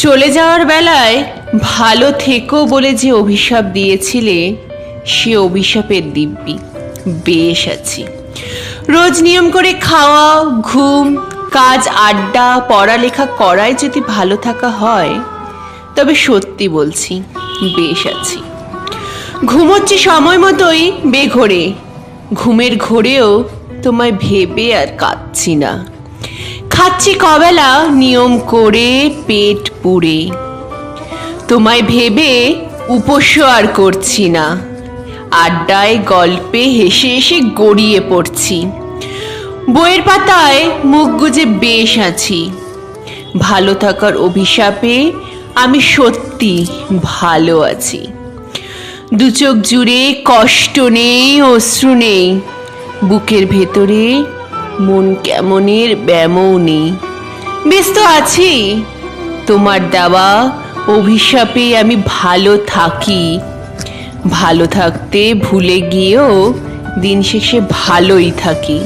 চলে যাওয়ার বেলায় ভালো থেকো বলে যে অভিশাপ দিয়েছিলে, সে অভিশাপের দিব্যি বেশ আছি। রোজ নিয়ম করে খাওয়া, ঘুম, কাজ, আড্ডা, পড়ালেখা করায় যদি ভালো থাকা হয়, তবে সত্যি বলছি বেশ আছি। ঘুমোচ্ছি সময় মতোই বেঘোরে, ঘুমের ঘোরেও তোমায় ভেবে আর কাঁদছি না। খাচ্ছি কবেলা নিয়ম করে পেট পুড়ে, তোমায় ভেবে উপোসও আর করছি না। আড্ডায় গল্পে হেসে হেসে গড়িয়ে পড়ছি, বইয়ের পাতায় মুখ গুজে বেশ আছি। ভালো থাকার অভিশাপে আমি সত্যি ভালো আছি। দু চোখ জুড়ে কষ্ট নেই, অশ্রু নেই, বুকের ভেতরে মন কেমনের ব্যামও নেই। বেশ তো আছি, তোমার দেওয়া অভিশাপে আমি ভালো থাকি। ভালো থাকতে ভুলে গিয়েও দিন শেষে ভালোই থাকি।